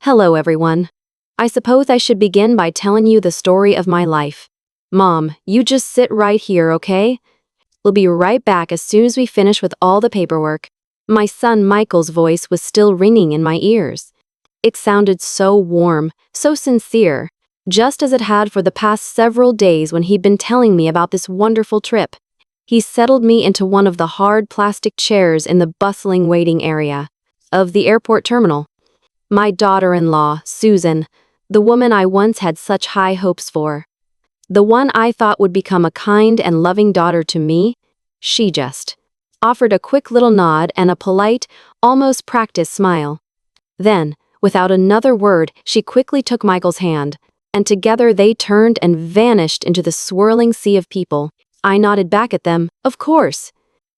Hello, everyone. I suppose I should begin by telling you the story of my life. Mom, you just sit right here, okay? We'll be right back as soon as we finish with all the paperwork. My son Michael's voice was still ringing in my ears. It sounded so warm, so sincere, just as it had for the past several days when he'd been telling me about this wonderful trip. He settled me into one of the hard plastic chairs in the bustling waiting area of the airport terminal. My daughter-in-law, Susan, the woman I once had such high hopes for, the one I thought would become a kind and loving daughter to me, she just offered a quick little nod and a polite, almost practiced smile. Then, without another word, she quickly took Michael's hand, and together they turned and vanished into the swirling sea of people. I nodded back at them, of course.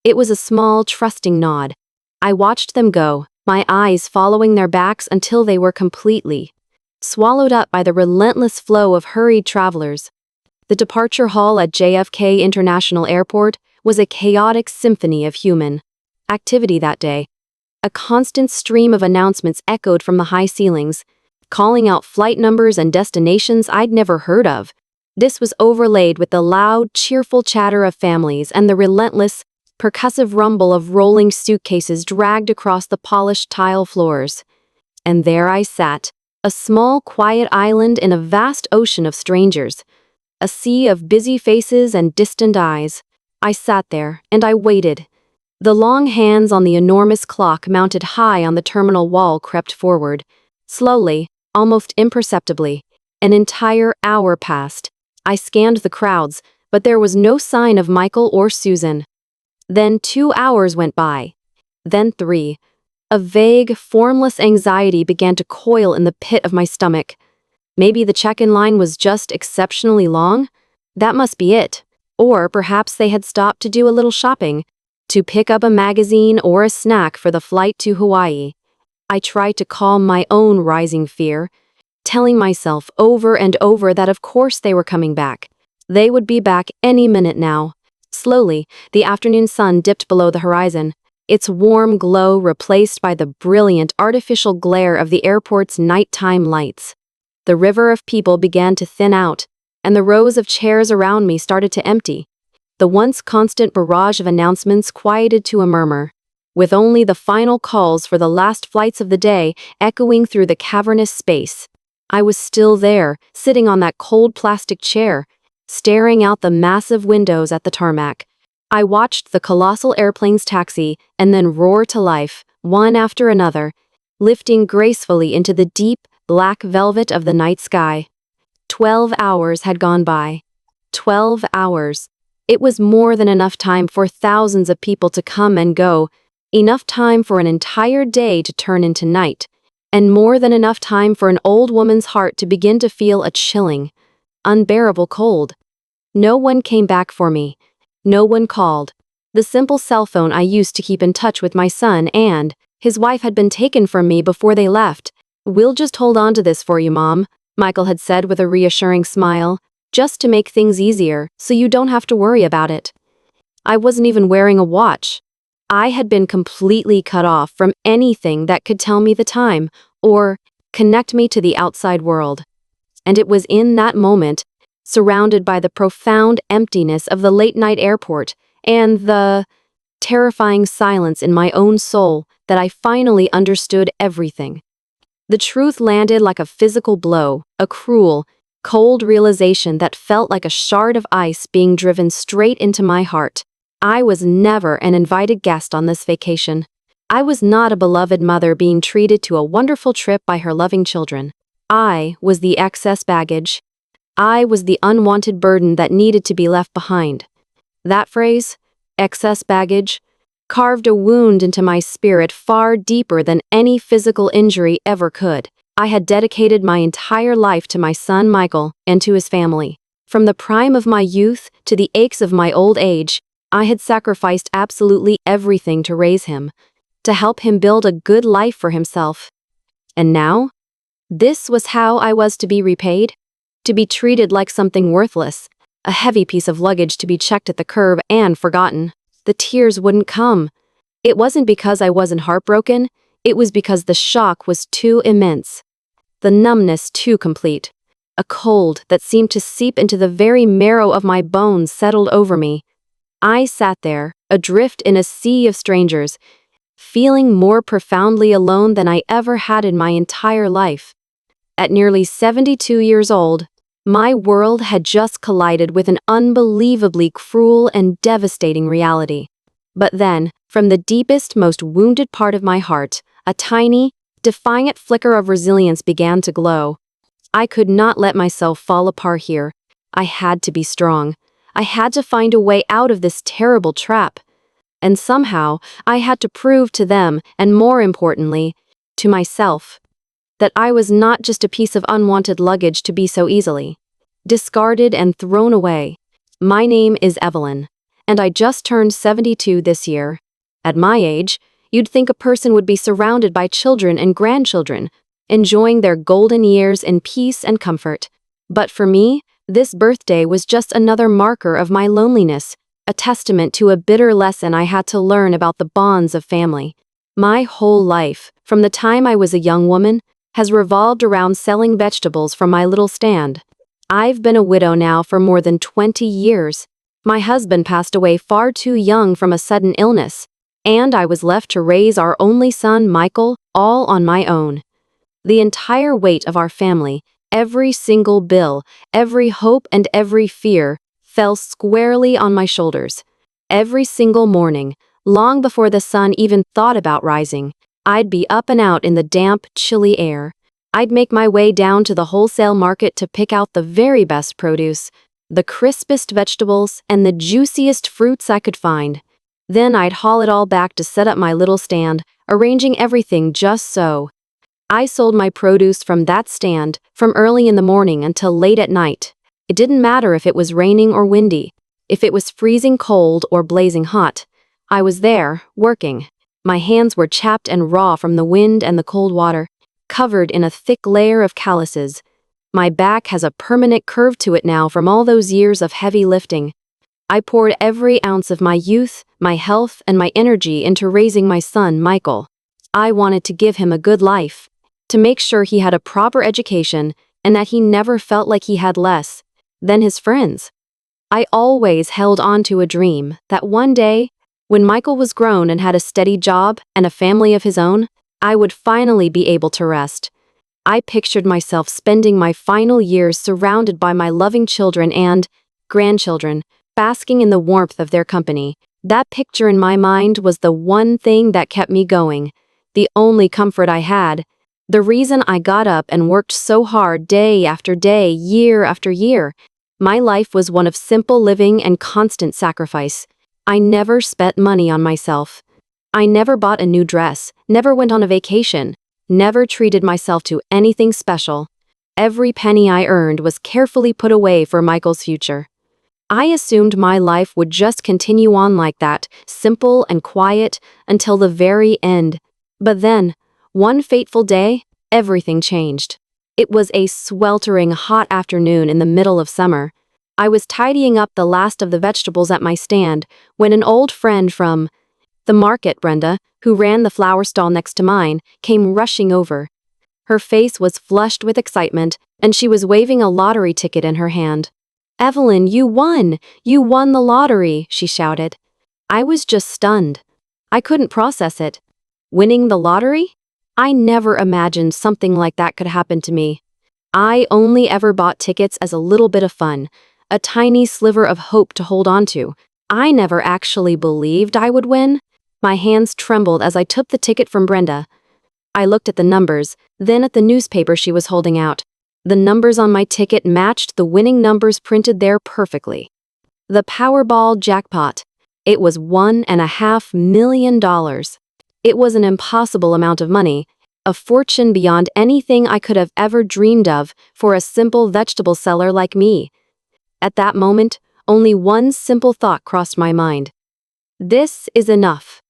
It was a small, trusting nod. I watched them go, my eyes following their backs until they were completely swallowed up by the relentless flow of hurried travelers. The departure hall at JFK International Airport was a chaotic symphony of human activity that day. A constant stream of announcements echoed from the high ceilings, calling out flight numbers and destinations I'd never heard of. This was overlaid with the loud, cheerful chatter of families and the relentless, percussive rumble of rolling suitcases dragged across the polished tile floors. And there I sat, a small, quiet island in a vast ocean of strangers, a sea of busy faces and distant eyes. I sat there, and I waited. The long hands on the enormous clock mounted high on the terminal wall crept forward. Slowly, almost imperceptibly, an entire hour passed. I scanned the crowds, but there was no sign of Michael or Susan. Then 2 hours went by. Then 3. A vague, formless anxiety began to coil in the pit of my stomach. Maybe the check-in line was just exceptionally long? That must be it. Or perhaps they had stopped to do a little shopping, to pick up a magazine or a snack for the flight to Hawaii. I tried to calm my own rising fear, telling myself over and over that of course they were coming back. They would be back any minute now. Slowly, the afternoon sun dipped below the horizon, its warm glow replaced by the brilliant artificial glare of the airport's nighttime lights. The river of people began to thin out, and the rows of chairs around me started to empty. The once constant barrage of announcements quieted to a murmur, with only the final calls for the last flights of the day echoing through the cavernous space. I was still there, sitting on that cold plastic chair, staring out the massive windows at the tarmac. I watched the colossal airplanes taxi and then roar to life, one after another, lifting gracefully into the deep, black velvet of the night sky. 12 hours had gone by. 12 hours. It was more than enough time for thousands of people to come and go, enough time for an entire day to turn into night, and more than enough time for an old woman's heart to begin to feel a chilling, unbearable cold. No one came back for me. No one called. The simple cell phone I used to keep in touch with my son and his wife had been taken from me before they left. "We'll just hold on to this for you, Mom," Michael had said with a reassuring smile, "just to make things easier, so you don't have to worry about it." I wasn't even wearing a watch. I had been completely cut off from anything that could tell me the time or connect me to the outside world. And it was in that moment, surrounded by the profound emptiness of the late-night airport and the terrifying silence in my own soul, that I finally understood everything. The truth landed like a physical blow, a cruel, cold realization that felt like a shard of ice being driven straight into my heart. I was never an invited guest on this vacation. I was not a beloved mother being treated to a wonderful trip by her loving children. I was the excess baggage. I was the unwanted burden that needed to be left behind. That phrase, excess baggage, carved a wound into my spirit far deeper than any physical injury ever could. I had dedicated my entire life to my son Michael and to his family. From the prime of my youth to the aches of my old age, I had sacrificed absolutely everything to raise him, to help him build a good life for himself. And now, this was how I was to be repaid? To be treated like something worthless, a heavy piece of luggage to be checked at the curb and forgotten. The tears wouldn't come. It wasn't because I wasn't heartbroken, it was because the shock was too immense. the numbness too complete. A cold that seemed to seep into the very marrow of my bones settled over me. I sat there, adrift in a sea of strangers, feeling more profoundly alone than I ever had in my entire life. At nearly 72 years old, my world had just collided with an unbelievably cruel and devastating reality. But then, from the deepest, most wounded part of my heart, a tiny, defiant flicker of resilience began to glow. I could not let myself fall apart here. I had to be strong. I had to find a way out of this terrible trap. And somehow, I had to prove to them, and more importantly, to myself, that I was not just a piece of unwanted luggage to be so easily discarded and thrown away. My name is Evelyn, and I just turned 72 this year. At my age, you'd think a person would be surrounded by children and grandchildren, enjoying their golden years in peace and comfort. But for me, this birthday was just another marker of my loneliness, a testament to a bitter lesson I had to learn about the bonds of family. My whole life, from the time I was a young woman, has revolved around selling vegetables from my little stand. I've been a widow now for more than 20 years. My husband passed away far too young from a sudden illness, and I was left to raise our only son, Michael, all on my own. The entire weight of our family, every single bill, every hope and every fear, fell squarely on my shoulders. Every single morning, long before the sun even thought about rising, I'd be up and out in the damp, chilly air. I'd make my way down to the wholesale market to pick out the very best produce, the crispest vegetables, and the juiciest fruits I could find. Then I'd haul it all back to set up my little stand, arranging everything just so. I sold my produce from that stand, from early in the morning until late at night. It didn't matter if it was raining or windy, if it was freezing cold or blazing hot. I was there, working. My hands were chapped and raw from the wind and the cold water, covered in a thick layer of calluses. My back has a permanent curve to it now from all those years of heavy lifting. I poured every ounce of my youth, my health, and my energy into raising my son, Michael. I wanted to give him a good life, to make sure he had a proper education and that he never felt like he had less than his friends. I always held on to a dream that one day, when Michael was grown and had a steady job and a family of his own, I would finally be able to rest. I pictured myself spending my final years surrounded by my loving children and grandchildren, basking in the warmth of their company. That picture in my mind was the one thing that kept me going, the only comfort I had, the reason I got up and worked so hard day after day, year after year. My life was one of simple living and constant sacrifice. I never spent money on myself. I never bought a new dress, never went on a vacation, never treated myself to anything special. Every penny I earned was carefully put away for Michael's future. I assumed my life would just continue on like that, simple and quiet, until the very end. But then, one fateful day, everything changed. It was a sweltering hot afternoon in the middle of summer. I was tidying up the last of the vegetables at my stand when an old friend from the market, Brenda, who ran the flower stall next to mine, came rushing over. Her face was flushed with excitement, and she was waving a lottery ticket in her hand. "Evelyn, you won! You won the lottery!" she shouted. I was just stunned. I couldn't process it. Winning the lottery? I never imagined something like that could happen to me. I only ever bought tickets as a little bit of fun, a tiny sliver of hope to hold on to. I never actually believed I would win. My hands trembled as I took the ticket from Brenda. I looked at the numbers, then at the newspaper she was holding out. The numbers on my ticket matched the winning numbers printed there perfectly. The Powerball jackpot. It was $1.5 million. It was an impossible amount of money, a fortune beyond anything I could have ever dreamed of for a simple vegetable seller like me. At that moment, only one simple thought crossed my mind. This is enough.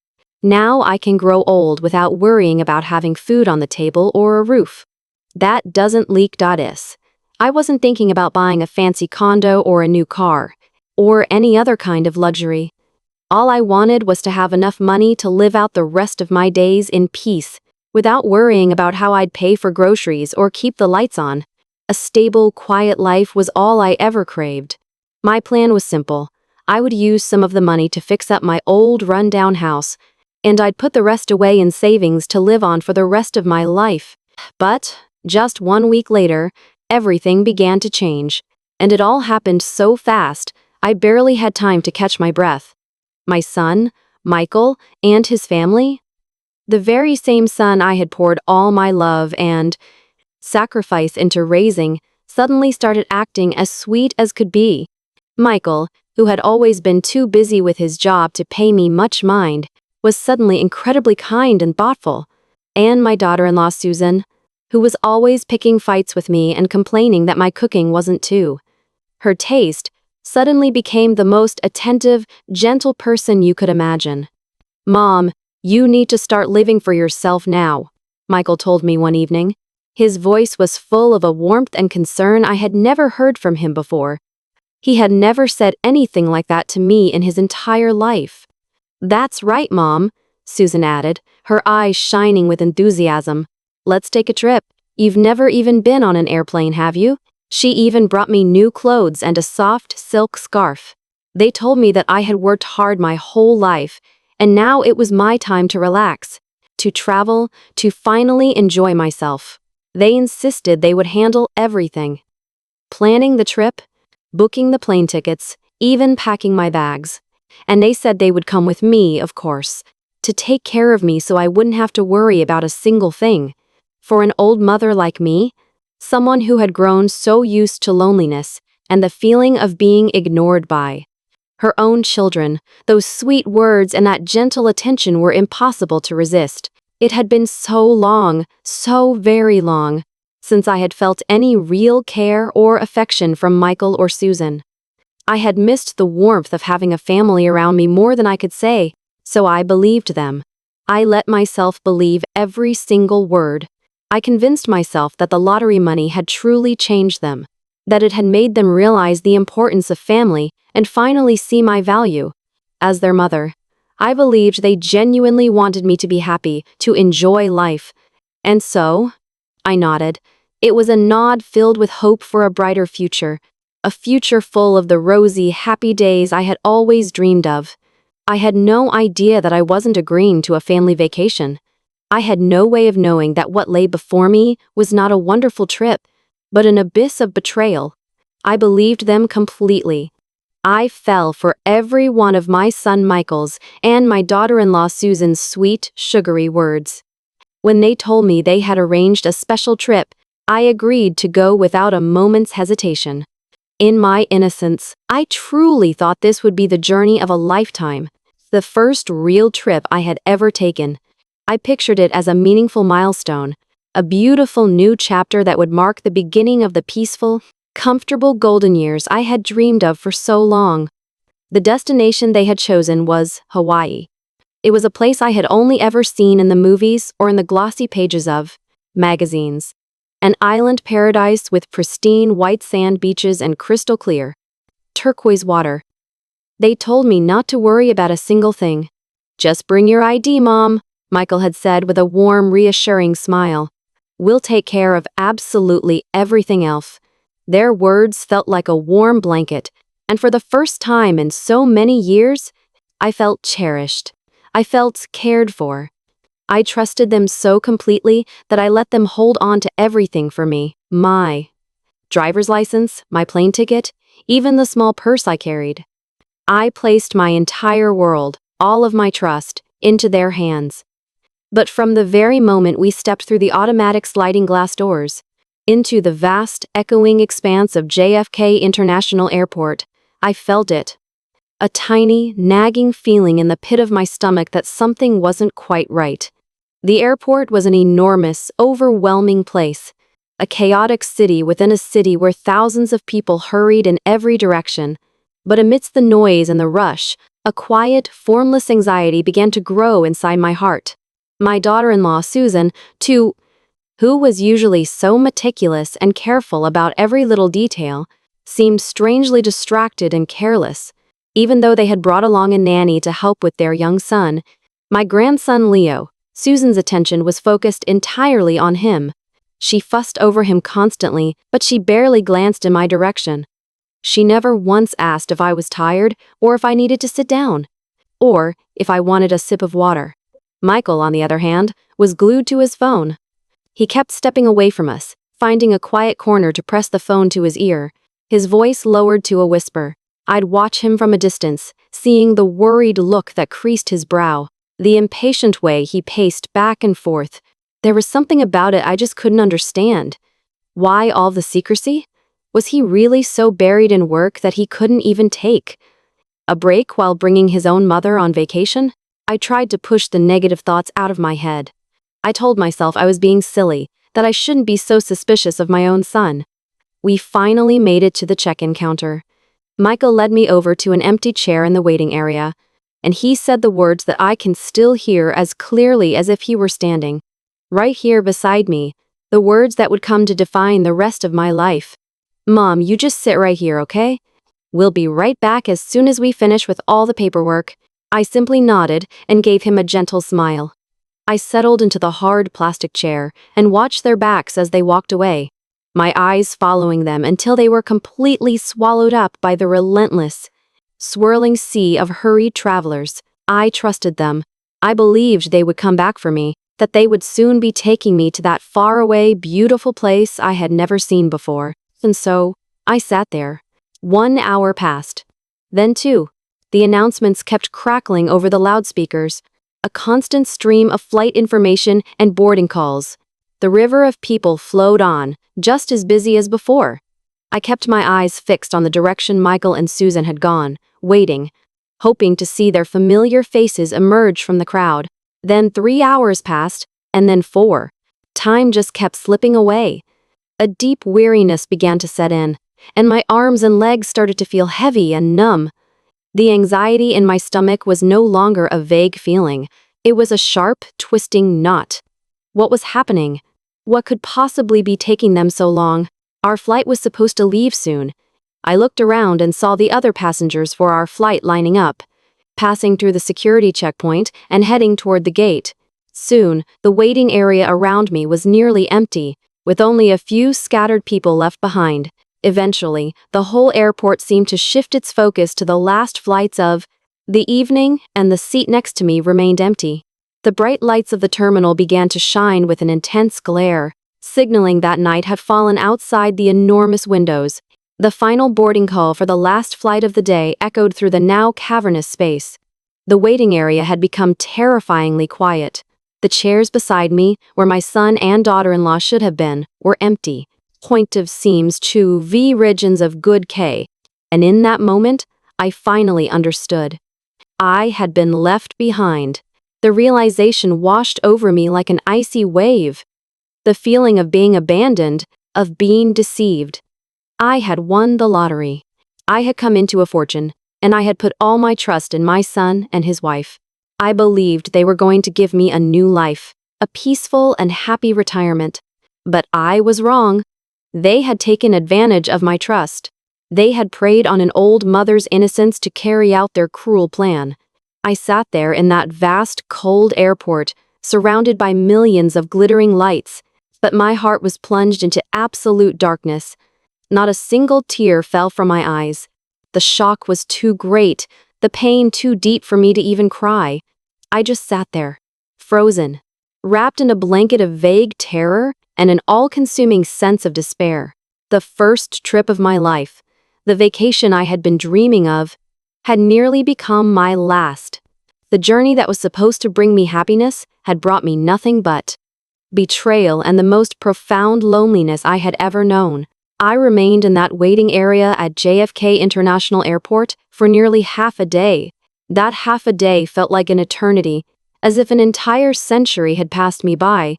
Now I can grow old without worrying about having food on the table or a roof. That doesn't leak.is. I wasn't thinking about buying a fancy condo or a new car, or any other kind of luxury. All I wanted was to have enough money to live out the rest of my days in peace, without worrying about how I'd pay for groceries or keep the lights on. A stable, quiet life was all I ever craved. My plan was simple. I would use some of the money to fix up my old, run-down house, and I'd put the rest away in savings to live on for the rest of my life. But, just 1 week later, everything began to change, and it all happened so fast, I barely had time to catch my breath. My son, Michael, and his family? The very same son I had poured all my love and sacrifice into raising, suddenly started acting as sweet as could be. Michael, who had always been too busy with his job to pay me much mind, was suddenly incredibly kind and thoughtful. And my daughter-in-law Susan, who was always picking fights with me and complaining that my cooking wasn't too. Her taste suddenly became the most attentive, gentle person you could imagine. "Mom, you need to start living for yourself now," Michael told me one evening. His voice was full of a warmth and concern I had never heard from him before. He had never said anything like that to me in his entire life. "That's right, Mom," Susan added, her eyes shining with enthusiasm. "Let's take a trip. You've never even been on an airplane, have you?" She even brought me new clothes and a soft silk scarf. They told me that I had worked hard my whole life, and now it was my time to relax, to travel, to finally enjoy myself. They insisted they would handle everything. Planning the trip, booking the plane tickets, even packing my bags. And they said they would come with me, of course, to take care of me so I wouldn't have to worry about a single thing. For an old mother like me, someone who had grown so used to loneliness and the feeling of being ignored by her own children, those sweet words and that gentle attention were impossible to resist. It had been so long, so very long, since I had felt any real care or affection from Michael or Susan. I had missed the warmth of having a family around me more than I could say, so I believed them. I let myself believe every single word. I convinced myself that the lottery money had truly changed them, that it had made them realize the importance of family and finally see my value. As their mother, I believed they genuinely wanted me to be happy, to enjoy life. And so, I nodded. It was a nod filled with hope for a brighter future, a future full of the rosy, happy days I had always dreamed of. I had no idea that I wasn't agreeing to a family vacation. I had no way of knowing that what lay before me was not a wonderful trip, but an abyss of betrayal. I believed them completely. I fell for every one of my son Michael's and my daughter-in-law Susan's sweet, sugary words. When they told me they had arranged a special trip, I agreed to go without a moment's hesitation. In my innocence, I truly thought this would be the journey of a lifetime, the first real trip I had ever taken. I pictured it as a meaningful milestone, a beautiful new chapter that would mark the beginning of the peaceful, comfortable golden years I had dreamed of for so long. The destination they had chosen was Hawaii. It was a place I had only ever seen in the movies or in the glossy pages of magazines. An island paradise with pristine white sand beaches and crystal clear, turquoise water. They told me not to worry about a single thing. "Just bring your ID, Mom," Michael had said with a warm, reassuring smile. "We'll take care of absolutely everything else." Their words felt like a warm blanket, and for the first time in so many years, I felt cherished. I felt cared for. I trusted them so completely that I let them hold on to everything for me. My driver's license, my plane ticket, even the small purse I carried. I placed my entire world, all of my trust, into their hands. But from the very moment we stepped through the automatic sliding glass doors, into the vast, echoing expanse of JFK International Airport, I felt it. A tiny, nagging feeling in the pit of my stomach that something wasn't quite right. The airport was an enormous, overwhelming place, a chaotic city within a city where thousands of people hurried in every direction. But amidst the noise and the rush, a quiet, formless anxiety began to grow inside my heart. My daughter-in-law, Susan, too, who was usually so meticulous and careful about every little detail, seemed strangely distracted and careless. Even though they had brought along a nanny to help with their young son, my grandson Leo, Susan's attention was focused entirely on him. She fussed over him constantly, but she barely glanced in my direction. She never once asked if I was tired or if I needed to sit down, or if I wanted a sip of water. Michael, on the other hand, was glued to his phone. He kept stepping away from us, finding a quiet corner to press the phone to his ear, his voice lowered to a whisper. I'd watch him from a distance, seeing the worried look that creased his brow, the impatient way he paced back and forth. There was something about it I just couldn't understand. Why all the secrecy? Was he really so buried in work that he couldn't even take a break while bringing his own mother on vacation? I tried to push the negative thoughts out of my head. I told myself I was being silly, that I shouldn't be so suspicious of my own son. We finally made it to the check-in counter. Michael led me over to an empty chair in the waiting area, and he said the words that I can still hear as clearly as if he were standing right here beside me, the words that would come to define the rest of my life. Mom, you just sit right here, okay? We'll be right back as soon as we finish with all the paperwork. I simply nodded and gave him a gentle smile. I settled into the hard plastic chair and watched their backs as they walked away, my eyes following them until they were completely swallowed up by the relentless, swirling sea of hurried travelers. I trusted them. I believed they would come back for me, that they would soon be taking me to that faraway, beautiful place I had never seen before. And so, I sat there. 1 hour passed. Then 2. The announcements kept crackling over the loudspeakers, a constant stream of flight information and boarding calls. The river of people flowed on, just as busy as before. I kept my eyes fixed on the direction Michael and Susan had gone, waiting, hoping to see their familiar faces emerge from the crowd. Then 3 hours passed, and then 4. Time just kept slipping away. A deep weariness began to set in, and my arms and legs started to feel heavy and numb. The anxiety in my stomach was no longer a vague feeling. It was a sharp, twisting knot. What was happening? What could possibly be taking them so long? Our flight was supposed to leave soon. I looked around and saw the other passengers for our flight lining up, passing through the security checkpoint and heading toward the gate. Soon, the waiting area around me was nearly empty, with only a few scattered people left behind. Eventually, the whole airport seemed to shift its focus to the last flights of the evening, and the seat next to me remained empty. The bright lights of the terminal began to shine with an intense glare, signaling that night had fallen outside the enormous windows. The final boarding call for the last flight of the day echoed through the now cavernous space. The waiting area had become terrifyingly quiet. The chairs beside me, where my son and daughter-in-law should have been, were empty. Point of seams to V regions of good K. And in that moment, I finally understood. I had been left behind. The realization washed over me like an icy wave. The feeling of being abandoned, of being deceived. I had won the lottery. I had come into a fortune, and I had put all my trust in my son and his wife. I believed they were going to give me a new life, a peaceful and happy retirement. But I was wrong. They had taken advantage of my trust. They had preyed on an old mother's innocence to carry out their cruel plan. I sat there in that vast, cold airport, surrounded by millions of glittering lights, but my heart was plunged into absolute darkness. Not a single tear fell from my eyes. The shock was too great, the pain too deep for me to even cry. I just sat there, frozen, wrapped in a blanket of vague terror and an all-consuming sense of despair. The first trip of my life, the vacation I had been dreaming of, had nearly become my last. The journey that was supposed to bring me happiness had brought me nothing but betrayal and the most profound loneliness I had ever known. I remained in that waiting area at JFK International Airport for nearly half a day. That half a day felt like an eternity, as if an entire century had passed me by.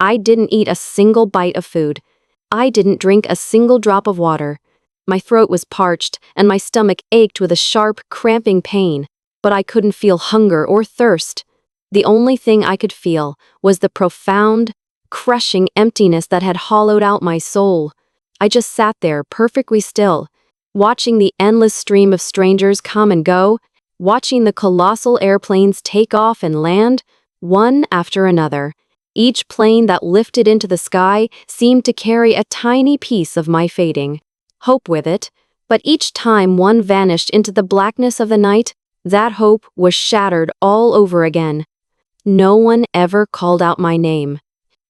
I didn't eat a single bite of food. I didn't drink a single drop of water. My throat was parched, and my stomach ached with a sharp, cramping pain, but I couldn't feel hunger or thirst. The only thing I could feel was the profound, crushing emptiness that had hollowed out my soul. I just sat there perfectly still, watching the endless stream of strangers come and go, watching the colossal airplanes take off and land, one after another. Each plane that lifted into the sky seemed to carry a tiny piece of my fading hope with it, but each time one vanished into the blackness of the night, that hope was shattered all over again. No one ever called out my name.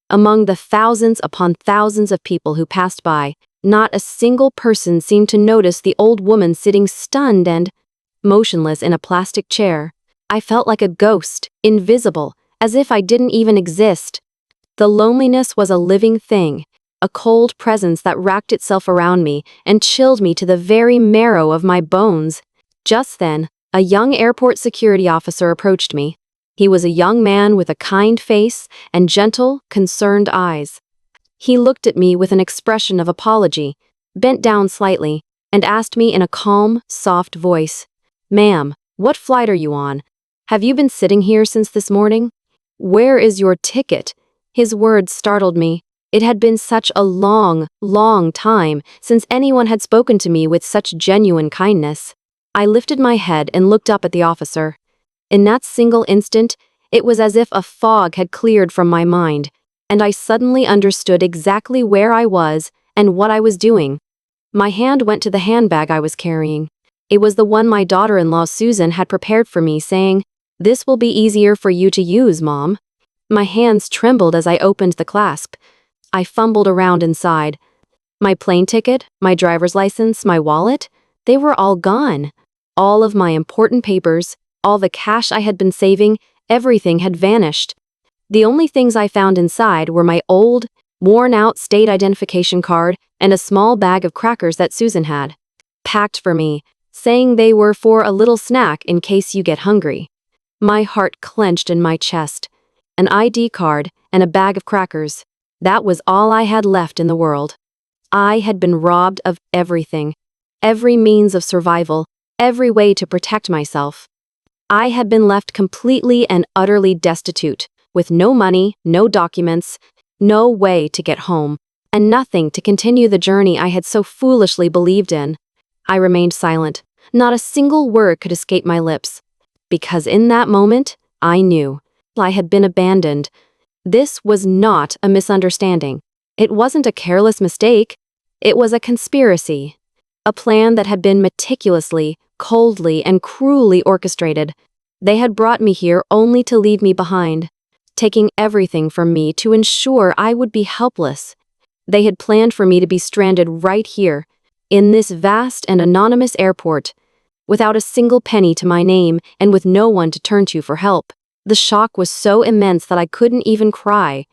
Among the thousands upon thousands of people who passed by, not a single person seemed to notice the old woman sitting stunned and motionless in a plastic chair. I felt like a ghost, invisible, as if I didn't even exist. The loneliness was a living thing, a cold presence that wrapped itself around me and chilled me to the very marrow of my bones. Just then, a young airport security officer approached me. He was a young man with a kind face and gentle, concerned eyes. He looked at me with an expression of apology, bent down slightly, and asked me in a calm, soft voice, "Ma'am, what flight are you on? Have you been sitting here since this morning? Where is your ticket?" His words startled me. It had been such a long, long time since anyone had spoken to me with such genuine kindness. I lifted my head and looked up at the officer. In that single instant, it was as if a fog had cleared from my mind, and I suddenly understood exactly where I was and what I was doing. My hand went to the handbag I was carrying. It was the one my daughter-in-law Susan had prepared for me, saying, "This will be easier for you to use, Mom." My hands trembled as I opened the clasp. I fumbled around inside. My plane ticket, my driver's license, my wallet, they were all gone. All of my important papers, all the cash I had been saving, everything had vanished. The only things I found inside were my old, worn-out state identification card and a small bag of crackers that Susan had packed for me, saying they were for a little snack in case you get hungry. My heart clenched in my chest. An ID card and a bag of crackers. That was all I had left in the world. I had been robbed of everything, every means of survival, every way to protect myself. I had been left completely and utterly destitute, with no money, no documents, no way to get home, and nothing to continue the journey I had so foolishly believed in. I remained silent. Not a single word could escape my lips. Because in that moment, I knew I had been abandoned. This was not a misunderstanding. It wasn't a careless mistake. It was a conspiracy. A plan that had been meticulously, coldly, and cruelly orchestrated. They had brought me here only to leave me behind, taking everything from me to ensure I would be helpless. They had planned for me to be stranded right here, in this vast and anonymous airport, without a single penny to my name and with no one to turn to for help. The shock was so immense that I couldn't even cry.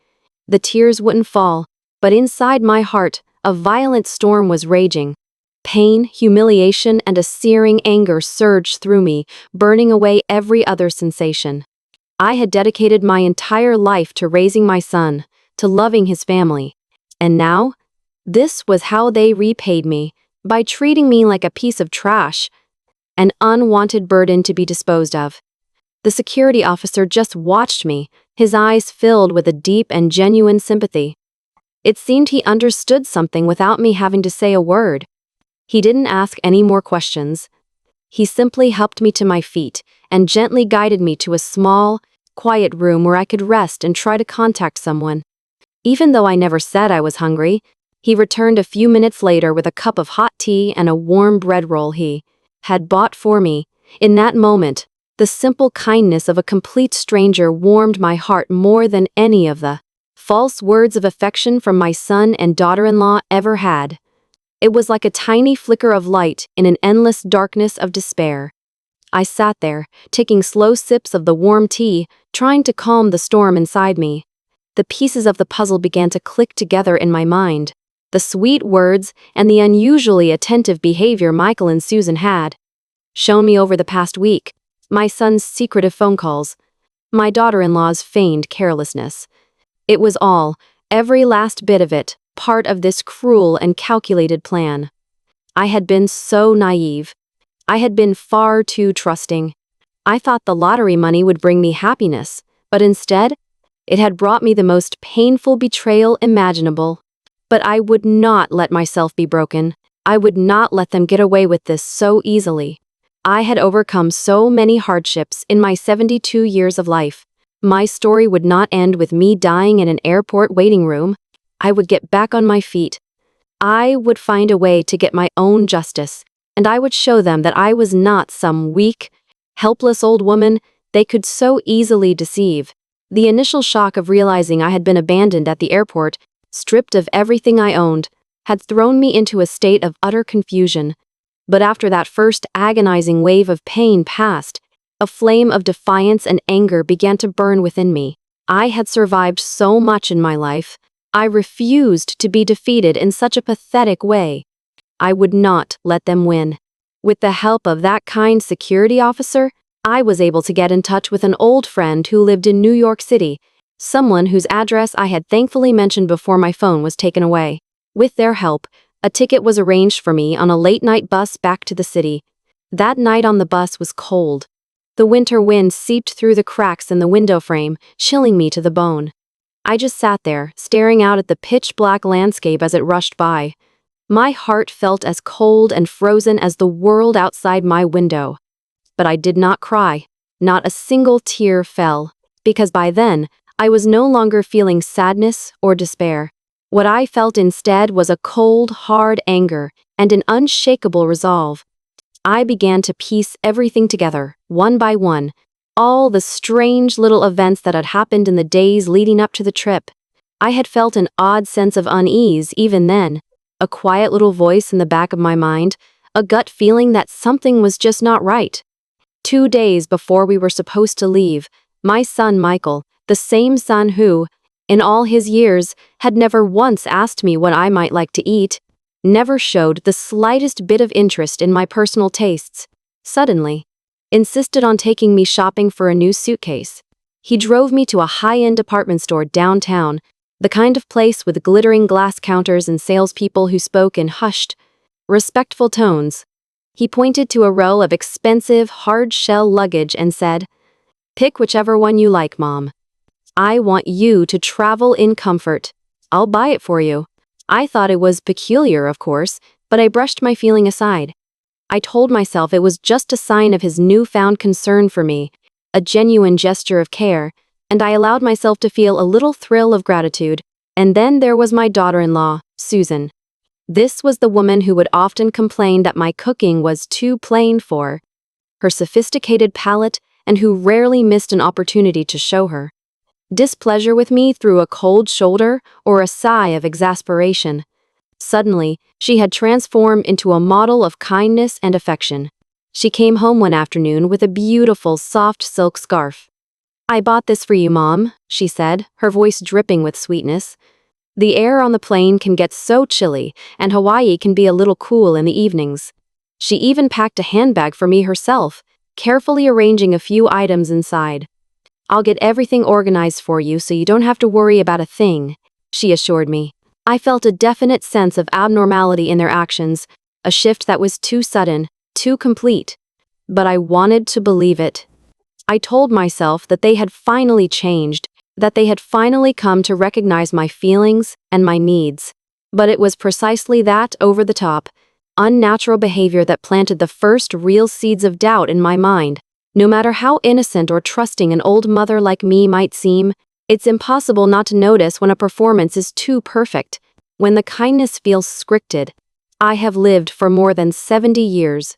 The tears wouldn't fall, but inside my heart, a violent storm was raging. Pain, humiliation, and a searing anger surged through me, burning away every other sensation. I had dedicated my entire life to raising my son, to loving his family. And now, this was how they repaid me, by treating me like a piece of trash, an unwanted burden to be disposed of. The security officer just watched me, his eyes filled with a deep and genuine sympathy. It seemed he understood something without me having to say a word. He didn't ask any more questions. He simply helped me to my feet and gently guided me to a small, quiet room where I could rest and try to contact someone. Even though I never said I was hungry, he returned a few minutes later with a cup of hot tea and a warm bread roll he had bought for me. In that moment, the simple kindness of a complete stranger warmed my heart more than any of the false words of affection from my son and daughter-in-law ever had. It was like a tiny flicker of light in an endless darkness of despair. I sat there, taking slow sips of the warm tea, trying to calm the storm inside me. The pieces of the puzzle began to click together in my mind. The sweet words and the unusually attentive behavior Michael and Susan had shown me over the past week. My son's secretive phone calls, my daughter-in-law's feigned carelessness. It was all, every last bit of it, part of this cruel and calculated plan. I had been so naive. I had been far too trusting. I thought the lottery money would bring me happiness, but instead, it had brought me the most painful betrayal imaginable. But I would not let myself be broken. I would not let them get away with this so easily. I had overcome so many hardships in my 72 years of life. My story would not end with me dying in an airport waiting room. I would get back on my feet. I would find a way to get my own justice, and I would show them that I was not some weak, helpless old woman they could so easily deceive. The initial shock of realizing I had been abandoned at the airport, stripped of everything I owned, had thrown me into a state of utter confusion. But after that first agonizing wave of pain passed, a flame of defiance and anger began to burn within me. I had survived so much in my life. I refused to be defeated in such a pathetic way. I would not let them win. With the help of that kind security officer, I was able to get in touch with an old friend who lived in New York City, someone whose address I had thankfully mentioned before my phone was taken away. With their help, a ticket was arranged for me on a late-night bus back to the city. That night on the bus was cold. The winter wind seeped through the cracks in the window frame, chilling me to the bone. I just sat there, staring out at the pitch-black landscape as it rushed by. My heart felt as cold and frozen as the world outside my window. But I did not cry. Not a single tear fell, because by then, I was no longer feeling sadness or despair. What I felt instead was a cold, hard anger and an unshakable resolve. I began to piece everything together, one by one, all the strange little events that had happened in the days leading up to the trip. I had felt an odd sense of unease even then, a quiet little voice in the back of my mind, a gut feeling that something was just not right. 2 days before we were supposed to leave, my son Michael, the same son who, in all his years, had never once asked me what I might like to eat, never showed the slightest bit of interest in my personal tastes, suddenly insisted on taking me shopping for a new suitcase. He drove me to a high-end department store downtown, the kind of place with glittering glass counters and salespeople who spoke in hushed, respectful tones. He pointed to a row of expensive, hard-shell luggage and said, "Pick whichever one you like, Mom. I want you to travel in comfort. I'll buy it for you." I thought it was peculiar, of course, but I brushed my feeling aside. I told myself it was just a sign of his newfound concern for me, a genuine gesture of care, and I allowed myself to feel a little thrill of gratitude. And then there was my daughter-in-law, Susan. This was the woman who would often complain that my cooking was too plain for her sophisticated palate and who rarely missed an opportunity to show her displeasure with me through a cold shoulder or a sigh of exasperation. Suddenly, she had transformed into a model of kindness and affection. She came home one afternoon with a beautiful soft silk scarf. "I bought this for you, Mom," she said, her voice dripping with sweetness. "The air on the plane can get so chilly, and Hawaii can be a little cool in the evenings." She even packed a handbag for me herself, carefully arranging a few items inside. "I'll get everything organized for you so you don't have to worry about a thing," she assured me. I felt a definite sense of abnormality in their actions, a shift that was too sudden, too complete. But I wanted to believe it. I told myself that they had finally changed, that they had finally come to recognize my feelings and my needs. But it was precisely that over-the-top, unnatural behavior that planted the first real seeds of doubt in my mind. No matter how innocent or trusting an old mother like me might seem, it's impossible not to notice when a performance is too perfect, when the kindness feels scripted. I have lived for more than 70 years.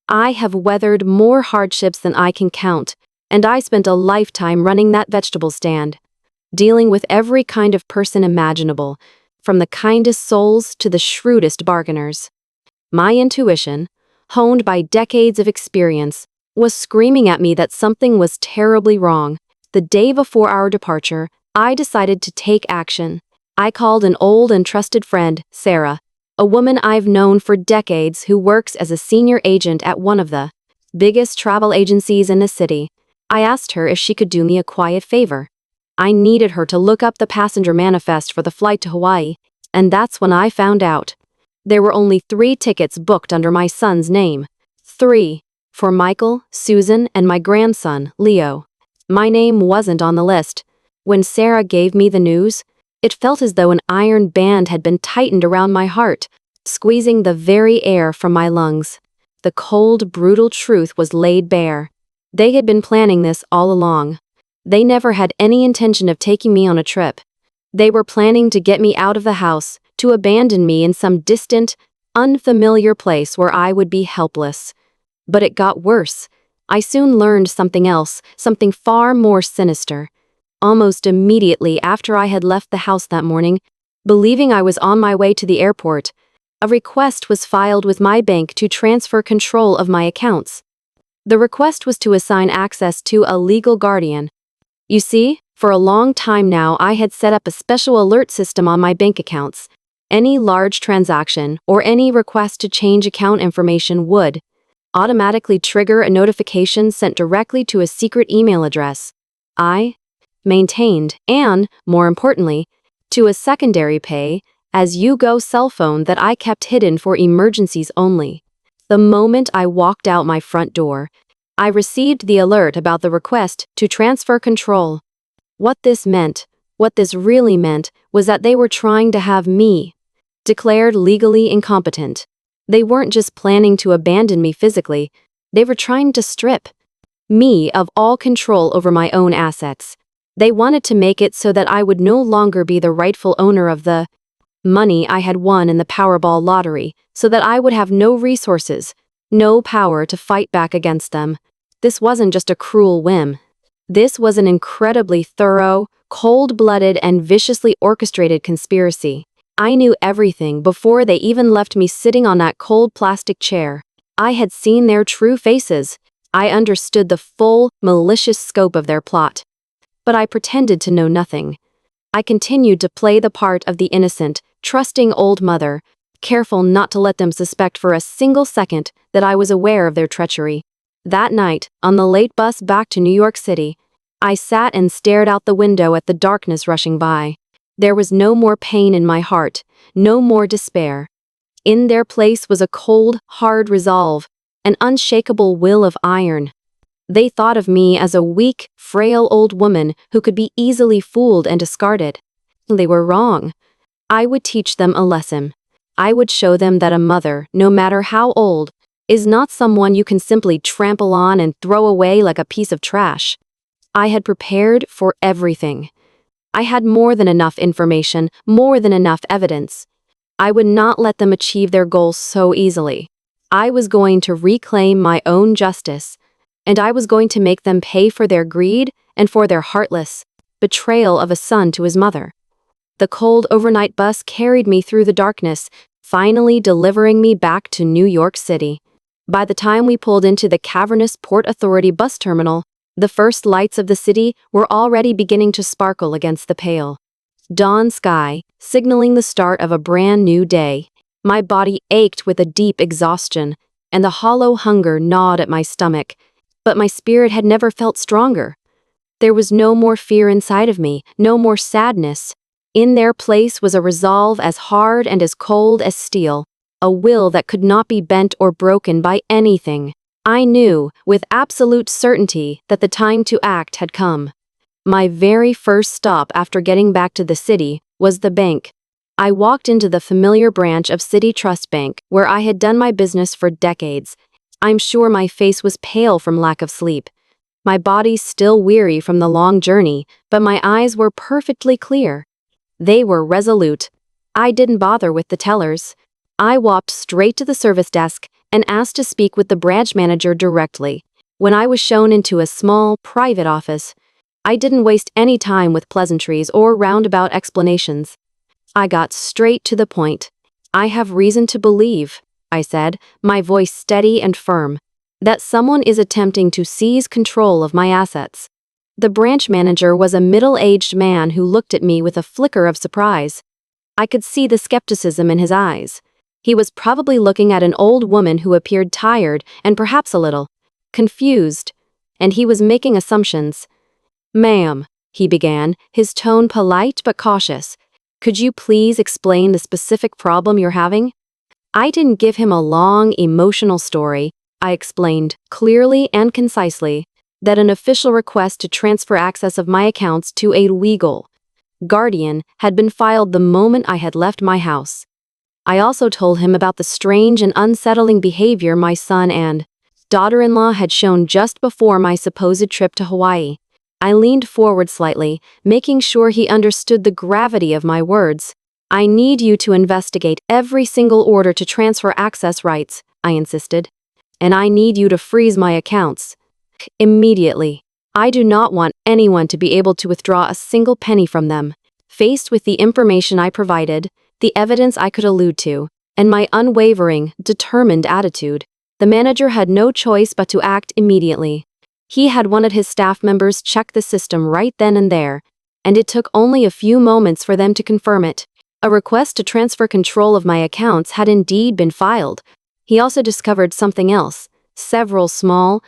I have weathered more hardships than I can count, and I spent a lifetime running that vegetable stand, dealing with every kind of person imaginable, from the kindest souls to the shrewdest bargainers. My intuition, honed by decades of experience, was screaming at me that something was terribly wrong. The day before our departure, I decided to take action. I called an old and trusted friend, Sarah, a woman I've known for decades who works as a senior agent at one of the biggest travel agencies in the city. I asked her if she could do me a quiet favor. I needed her to look up the passenger manifest for the flight to Hawaii, and that's when I found out. There were only 3 tickets booked under my son's name. 3. For Michael, Susan, and my grandson, Leo. My name wasn't on the list. When Sarah gave me the news, it felt as though an iron band had been tightened around my heart, squeezing the very air from my lungs. The cold, brutal truth was laid bare. They had been planning this all along. They never had any intention of taking me on a trip. They were planning to get me out of the house, to abandon me in some distant, unfamiliar place where I would be helpless. But it got worse. I soon learned something else, something far more sinister. Almost immediately after I had left the house that morning, believing I was on my way to the airport, a request was filed with my bank to transfer control of my accounts. The request was to assign access to a legal guardian. You see, for a long time now I had set up a special alert system on my bank accounts. Any large transaction or any request to change account information would automatically trigger a notification sent directly to a secret email address I maintained and, more importantly, to a secondary pay-as-you-go cell phone that I kept hidden for emergencies only. The moment I walked out my front door, I received the alert about the request to transfer control. What this really meant, was that they were trying to have me declared legally incompetent. They weren't just planning to abandon me physically, they were trying to strip me of all control over my own assets. They wanted to make it so that I would no longer be the rightful owner of the money I had won in the Powerball lottery, so that I would have no resources, no power to fight back against them. This wasn't just a cruel whim. This was an incredibly thorough, cold-blooded, and viciously orchestrated conspiracy. I knew everything before they even left me sitting on that cold plastic chair. I had seen their true faces. I understood the full, malicious scope of their plot. But I pretended to know nothing. I continued to play the part of the innocent, trusting old mother, careful not to let them suspect for a single second that I was aware of their treachery. That night, on the late bus back to New York City, I sat and stared out the window at the darkness rushing by. There was no more pain in my heart, no more despair. In their place was a cold, hard resolve, an unshakable will of iron. They thought of me as a weak, frail old woman who could be easily fooled and discarded. They were wrong. I would teach them a lesson. I would show them that a mother, no matter how old, is not someone you can simply trample on and throw away like a piece of trash. I had prepared for everything. I had more than enough information, more than enough evidence. I would not let them achieve their goals so easily. I was going to reclaim my own justice, and I was going to make them pay for their greed and for their heartless betrayal of a son to his mother. The cold overnight bus carried me through the darkness, finally delivering me back to New York City. By the time we pulled into the cavernous Port Authority bus terminal, the first lights of the city were already beginning to sparkle against the pale dawn sky, signaling the start of a brand new day. My body ached with a deep exhaustion, and the hollow hunger gnawed at my stomach, but my spirit had never felt stronger. There was no more fear inside of me, no more sadness. In their place was a resolve as hard and as cold as steel, a will that could not be bent or broken by anything. I knew, with absolute certainty, that the time to act had come. My very first stop after getting back to the city was the bank. I walked into the familiar branch of City Trust Bank, where I had done my business for decades. I'm sure my face was pale from lack of sleep. My body still weary from the long journey, but my eyes were perfectly clear. They were resolute. I didn't bother with the tellers. I walked straight to the service desk and asked to speak with the branch manager directly. When I was shown into a small, private office, I didn't waste any time with pleasantries or roundabout explanations. I got straight to the point. I have reason to believe, I said, my voice steady and firm, that someone is attempting to seize control of my assets. The branch manager was a middle-aged man who looked at me with a flicker of surprise. I could see the skepticism in his eyes. He was probably looking at an old woman who appeared tired and perhaps a little confused, and he was making assumptions. "Ma'am," he began, his tone polite but cautious, "could you please explain the specific problem you're having?" I didn't give him a long, emotional story. I explained, clearly and concisely, that an official request to transfer access of my accounts to a legal guardian had been filed the moment I had left my house. I also told him about the strange and unsettling behavior my son and daughter-in-law had shown just before my supposed trip to Hawaii. I leaned forward slightly, making sure he understood the gravity of my words. I need you to investigate every single order to transfer access rights, I insisted. And I need you to freeze my accounts. Immediately. I do not want anyone to be able to withdraw a single penny from them. Faced with the information I provided, the evidence I could allude to, and my unwavering, determined attitude, the manager had no choice but to act immediately. He had wanted his staff members check the system right then and there, and it took only a few moments for them to confirm it. A request to transfer control of my accounts had indeed been filed. He also discovered something else. Several small,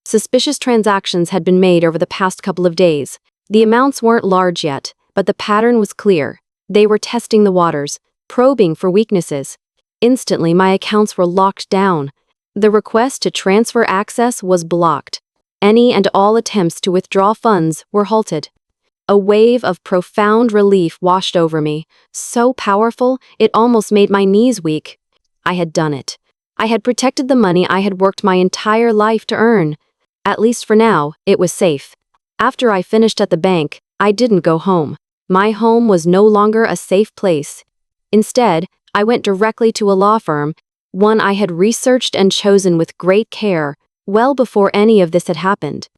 suspicious transactions had been made over the past couple of days. The amounts weren't large yet, but the pattern was clear. They were testing the waters, probing for weaknesses. Instantly, my accounts were locked down. The request to transfer access was blocked. Any and all attempts to withdraw funds were halted. A wave of profound relief washed over me, so powerful it almost made my knees weak. I had done it. I had protected the money I had worked my entire life to earn. At least for now, it was safe. After I finished at the bank, I didn't go home. My home was no longer a safe place. Instead, I went directly to a law firm, one I had researched and chosen with great care, well before any of this had happened.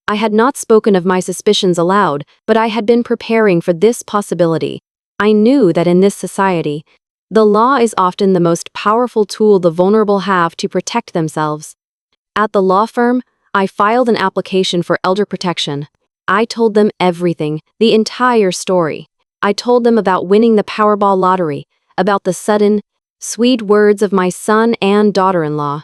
I had not spoken of my suspicions aloud, but I had been preparing for this possibility. I knew that in this society, the law is often the most powerful tool the vulnerable have to protect themselves. At the law firm, I filed an application for elder protection. I told them everything, the entire story. I told them about winning the Powerball lottery, about the sudden, sweet words of my son and daughter-in-law,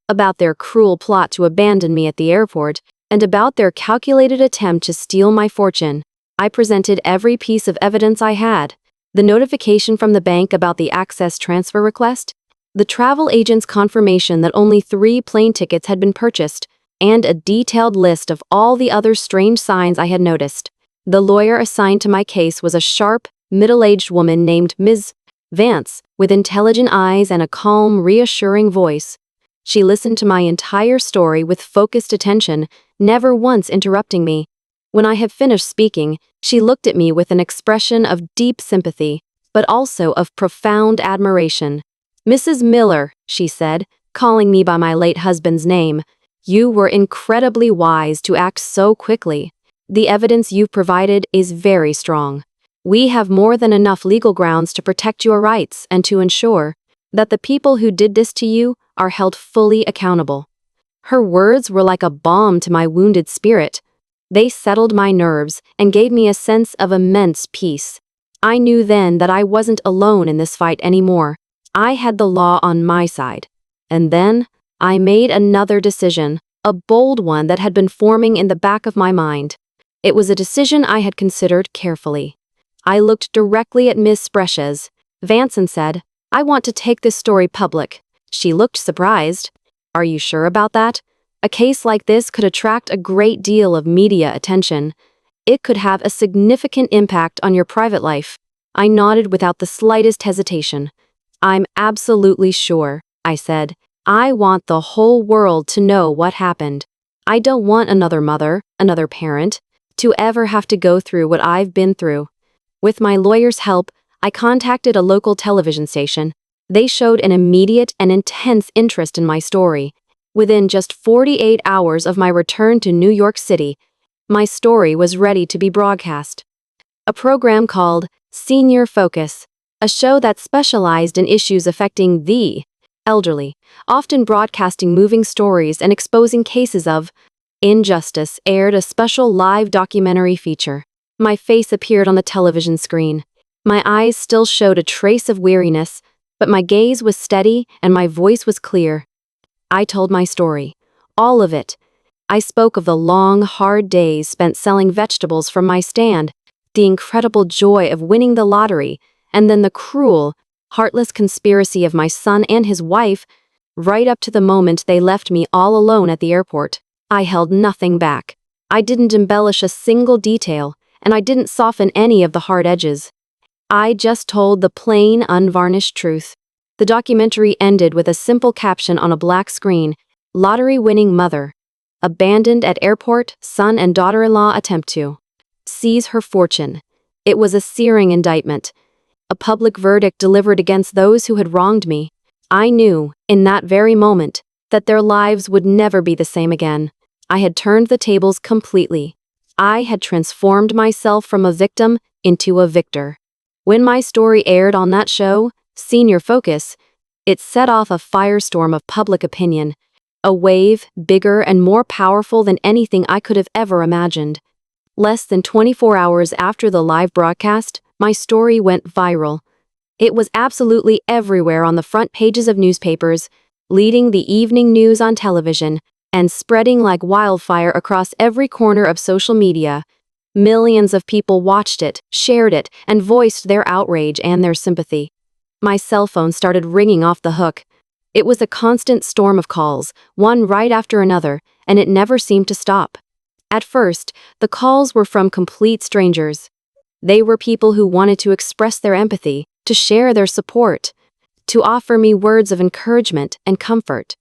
about their cruel plot to abandon me at the airport, and about their calculated attempt to steal my fortune. I presented every piece of evidence I had. The notification from the bank about the access transfer request, the travel agent's confirmation that only 3 plane tickets had been purchased, and a detailed list of all the other strange signs I had noticed. The lawyer assigned to my case was a sharp, middle-aged woman named Ms. Vance, with intelligent eyes and a calm, reassuring voice. She listened to my entire story with focused attention, never once interrupting me. When I had finished speaking, she looked at me with an expression of deep sympathy, but also of profound admiration. "Mrs. Miller," she said, calling me by my late husband's name, "you were incredibly wise to act so quickly. The evidence you've provided is very strong. We have more than enough legal grounds to protect your rights and to ensure that the people who did this to you are held fully accountable." Her words were like a balm to my wounded spirit. They settled my nerves and gave me a sense of immense peace. I knew then that I wasn't alone in this fight anymore. I had the law on my side. And then, I made another decision, a bold one that had been forming in the back of my mind. It was a decision I had considered carefully. I looked directly at Miss Spresches, Vance, and said, "I want to take this story public." She looked surprised. "Are you sure about that? A case like this could attract a great deal of media attention. It could have a significant impact on your private life." I nodded without the slightest hesitation. "I'm absolutely sure," I said. "I want the whole world to know what happened. I don't want another mother, another parent, to ever have to go through what I've been through." With my lawyer's help, I contacted a local television station. They showed an immediate and intense interest in my story. Within just 48 hours of my return to New York City, my story was ready to be broadcast. A program called Senior Focus, a show that specialized in issues affecting the elderly, often broadcasting moving stories and exposing cases of injustice, aired a special live documentary feature. My face appeared on the television screen. My eyes still showed a trace of weariness, but my gaze was steady and my voice was clear. I told my story, all of it. I spoke of the long, hard days spent selling vegetables from my stand, the incredible joy of winning the lottery, and then the cruel, heartless conspiracy of my son and his wife, right up to the moment they left me all alone at the airport. I held nothing back. I didn't embellish a single detail, and I didn't soften any of the hard edges. I just told the plain, unvarnished truth. The documentary ended with a simple caption on a black screen, "Lottery-winning mother." abandoned at airport, son and daughter-in-law attempt to seize her fortune. It was a searing indictment, a public verdict delivered against those who had wronged me. I knew, in that very moment, that their lives would never be the same again. I had turned the tables completely. I had transformed myself from a victim into a victor. When my story aired on that show, Senior Focus, it set off a firestorm of public opinion, a wave bigger and more powerful than anything I could have ever imagined. Less than 24 hours after the live broadcast, my story went viral. It was absolutely everywhere on the front pages of newspapers, leading the evening news on television, and spreading like wildfire across every corner of social media. Millions of people watched it, shared it, and voiced their outrage and their sympathy. My cell phone started ringing off the hook. It was a constant storm of calls, one right after another, and it never seemed to stop. At first, the calls were from complete strangers. They were people who wanted to express their empathy, to share their support, to offer me words of encouragement and comfort.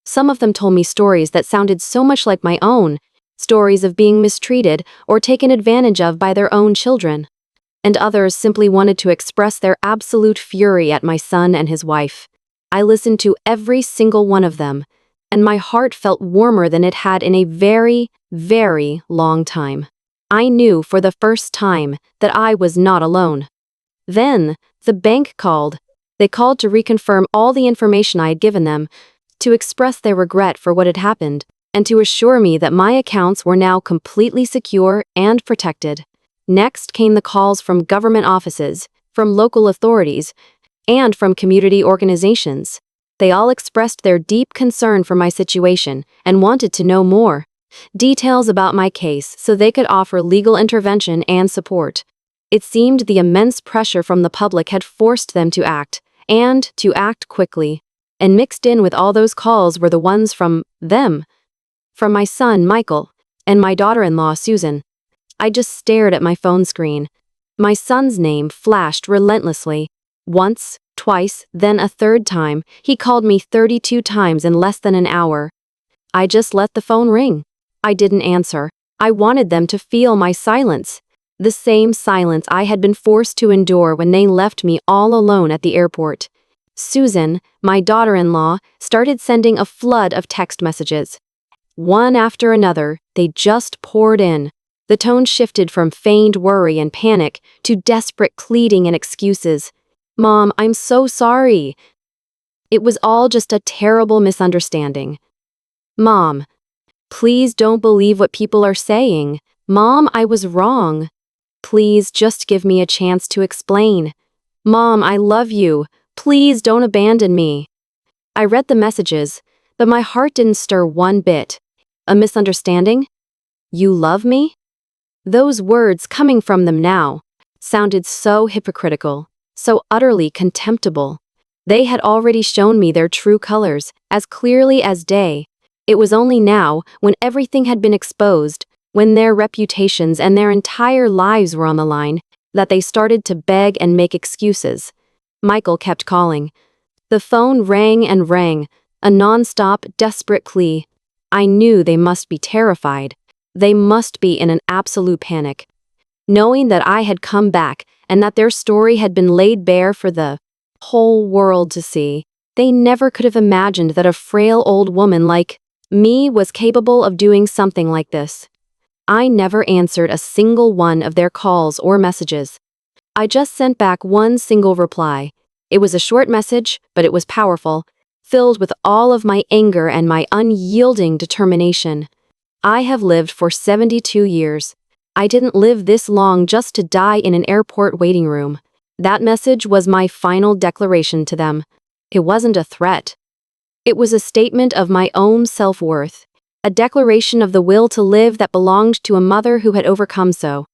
Some of them told me stories that sounded so much like my own, stories of being mistreated or taken advantage of by their own children. And others simply wanted to express their absolute fury at my son and his wife. I listened to every single one of them, and my heart felt warmer than it had in a very, very long time. I knew for the first time that I was not alone. Then, the bank called. They called to reconfirm all the information I had given them, to express their regret for what had happened, and to assure me that my accounts were now completely secure and protected. Next came the calls from government offices, from local authorities, and from community organizations. They all expressed their deep concern for my situation and wanted to know more details about my case so they could offer legal intervention and support. It seemed the immense pressure from the public had forced them to act, and to act quickly. And mixed in with all those calls were the ones from them, from my son, Michael, and my daughter-in-law, Susan. I just stared at my phone screen. My son's name flashed relentlessly. Once, twice, then a third time. He called me 32 times in less than an hour. I just let the phone ring. I didn't answer. I wanted them to feel my silence. The same silence I had been forced to endure when they left me all alone at the airport. Susan, my daughter-in-law, started sending a flood of text messages. One after another, they just poured in. The tone shifted from feigned worry and panic to desperate pleading and excuses. "Mom, I'm so sorry." It was all just a terrible misunderstanding. "Mom, please don't believe what people are saying. Mom, I was wrong. Please just give me a chance to explain. Mom, I love you. Please don't abandon me." I read the messages, but my heart didn't stir one bit. A misunderstanding? You love me? Those words coming from them now sounded so hypocritical, so utterly contemptible. They had already shown me their true colors, as clearly as day. It was only now, when everything had been exposed, when their reputations and their entire lives were on the line, that they started to beg and make excuses. Michael kept calling. The phone rang and rang, a non-stop, desperate plea. I knew they must be terrified. They must be in an absolute panic. Knowing that I had come back and that their story had been laid bare for the whole world to see, they never could have imagined that a frail old woman like me was capable of doing something like this. I never answered a single one of their calls or messages. I just sent back one single reply. It was a short message, but it was powerful, filled with all of my anger and my unyielding determination. I have lived for 72 years. I didn't live this long just to die in an airport waiting room. That message was my final declaration to them. It wasn't a threat. It was a statement of my own self-worth, a declaration of the will to live that belonged to a mother who had overcome so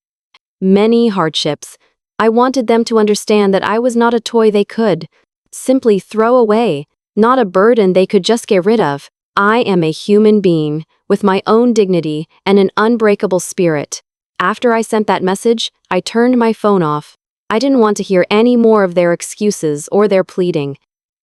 many hardships. I wanted them to understand that I was not a toy they could simply throw away, not a burden they could just get rid of. I am a human being, with my own dignity and an unbreakable spirit. After I sent that message, I turned my phone off. I didn't want to hear any more of their excuses or their pleading.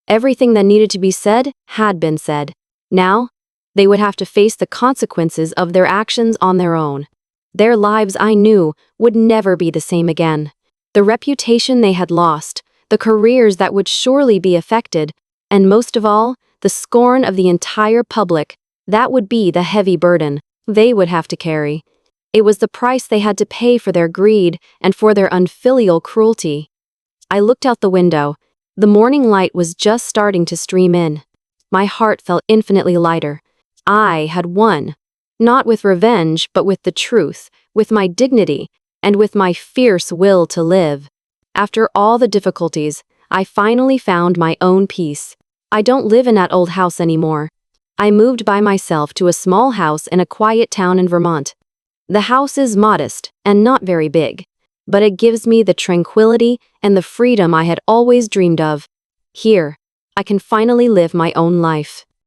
Everything that needed to be said had been said. Now, They would have to face the consequences of their actions on their own. Their lives, I knew, would never be the same again. The reputation they had lost, the careers that would surely be affected, and most of all, the scorn of the entire public, that would be the heavy burden they would have to carry. It was the price they had to pay for their greed and for their unfilial cruelty. I looked out the window. The morning light was just starting to stream in. My heart felt infinitely lighter. I had won. Not with revenge, but with the truth, with my dignity, and with my fierce will to live. After all the difficulties, I finally found my own peace. I don't live in that old house anymore. I moved by myself to a small house in a quiet town in Vermont. The house is modest and not very big, but it gives me the tranquility and the freedom I had always dreamed of. Here, I can finally live my own life.